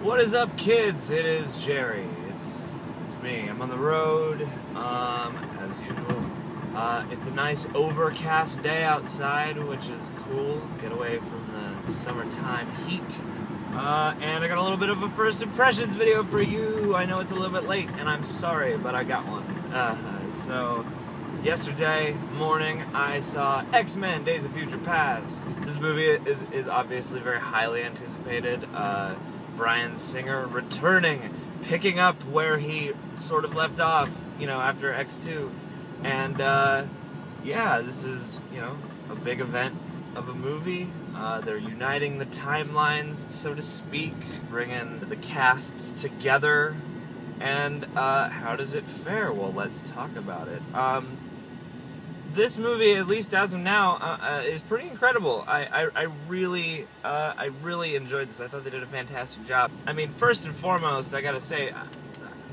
What is up, kids? It is Jerry. It's me. I'm on the road, as usual. It's a nice overcast day outside, which is cool. Get away from the summertime heat. And I got a little bit of a first impressions video for you. I know it's a little bit late, and I'm sorry, but I got one. So, yesterday morning, I saw X-Men: Days of Future Past. This movie is obviously very highly anticipated. Bryan Singer returning, picking up where he sort of left off, after X2. And, yeah, this is, a big event of a movie. They're uniting the timelines, so to speak, bringing the casts together. And, how does it fare? Well, let's talk about it. This movie, at least as of now, is pretty incredible. I really enjoyed this. I thought they did a fantastic job. I mean, first and foremost, I gotta say,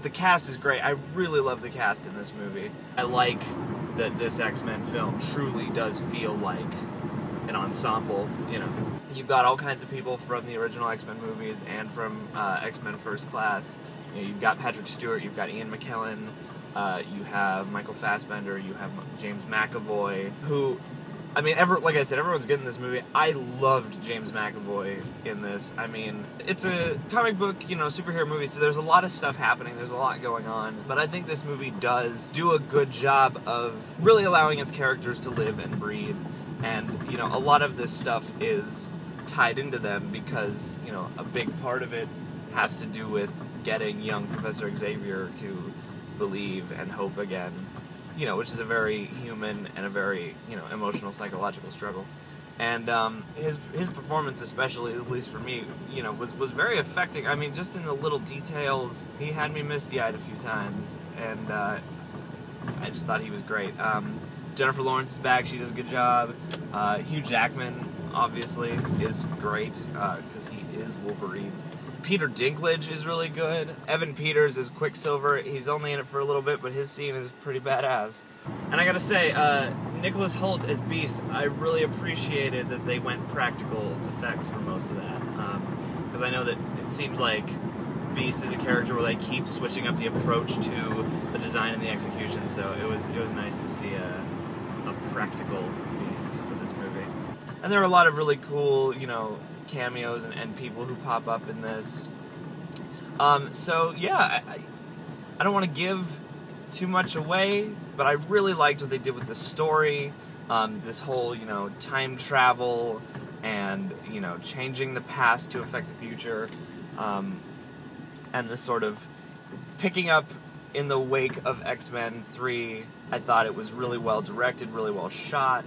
the cast is great. I really love the cast in this movie. I like that this X-Men film truly does feel like an ensemble, You've got all kinds of people from the original X-Men movies and from X-Men First Class. You've got Patrick Stewart, you've got Ian McKellen, you have Michael Fassbender, you have James McAvoy, who, I mean, like I said, everyone's good in this movie. I loved James McAvoy in this. I mean, it's a comic book, superhero movie, so there's a lot of stuff happening, there's a lot going on, but I think this movie does do a good job of really allowing its characters to live and breathe, and, a lot of this stuff is tied into them because, a big part of it has to do with getting young Professor Xavier to believe and hope again, which is a very human and a very, emotional, psychological struggle. And his performance, especially, at least for me, was very affecting. I mean, just in the little details, he had me misty-eyed a few times, and I just thought he was great. Jennifer Lawrence is back, she does a good job. Hugh Jackman, obviously, is great, because he is Wolverine. Peter Dinklage is really good. Evan Peters is Quicksilver. He's only in it for a little bit, but his scene is pretty badass. And I gotta say, Nicholas Hoult as Beast, I really appreciated that they went practical effects for most of that. Because I know that it seems like Beast is a character where they keep switching up the approach to the design and the execution, so it was nice to see a practical Beast for this movie. And there are a lot of really cool, cameos and people who pop up in this. So yeah, I don't want to give too much away, but I really liked what they did with the story, this whole, time travel and, changing the past to affect the future, and this sort of picking up in the wake of X-Men 3. I thought it was really well directed, really well shot,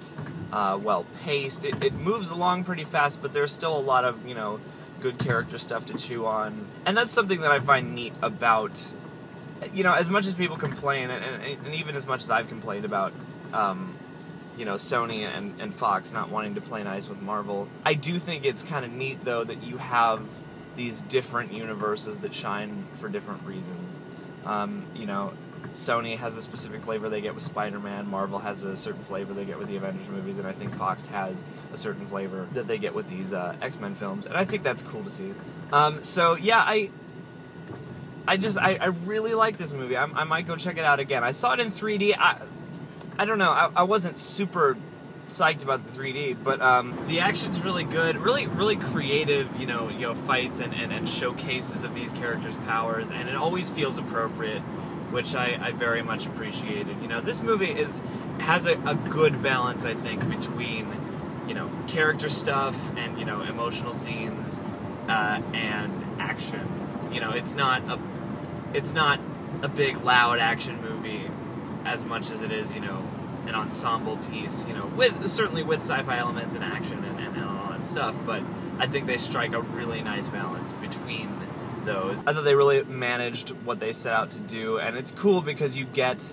well paced. It moves along pretty fast, but there's still a lot of, good character stuff to chew on. And that's something that I find neat about, as much as people complain, and even as much as I've complained about, Sony and Fox not wanting to play nice with Marvel, I do think it's kind of neat, though, that you have these different universes that shine for different reasons. Sony has a specific flavor they get with Spider-Man, Marvel has a certain flavor they get with the Avengers movies, and I think Fox has a certain flavor that they get with these X-Men films, and I think that's cool to see. So yeah, I really like this movie. I might go check it out again. I saw it in 3D. I don't know, I wasn't super psyched about the 3D, but the action's really good, really creative, fights and showcases of these characters' powers, and it always feels appropriate, which I very much appreciated. This movie has a good balance, I think, between, character stuff and, emotional scenes, and action. It's not a big, loud action movie as much as it is, an ensemble piece, certainly with sci-fi elements and action and all that stuff, but I think they strike a really nice balance between those. I thought they really managed what they set out to do, and it's cool because you get,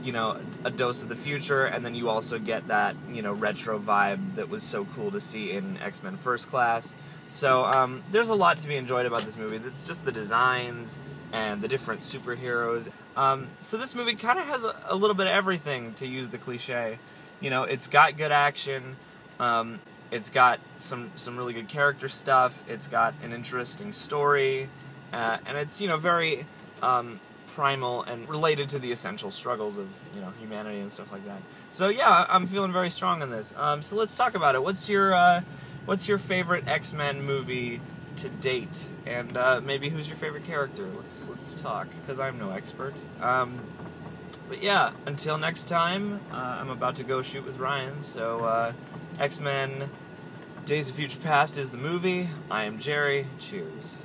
a dose of the future, and then you also get that, retro vibe that was so cool to see in X-Men First Class. So, there's a lot to be enjoyed about this movie. Just the designs and the different superheroes. So this movie kind of has a little bit of everything, to use the cliche. It's got good action, It's got some really good character stuff. It's got an interesting story. and it's, you know, very primal and related to the essential struggles of, you know, humanity and stuff like that. So yeah, I'm feeling very strong on this. So let's talk about it. What's your favorite X-Men movie to date? And maybe who's your favorite character? Let's talk, because I'm no expert. But yeah, until next time, I'm about to go shoot with Ryan. So X-Men Days of Future Past is the movie. I am Jerry. Cheers.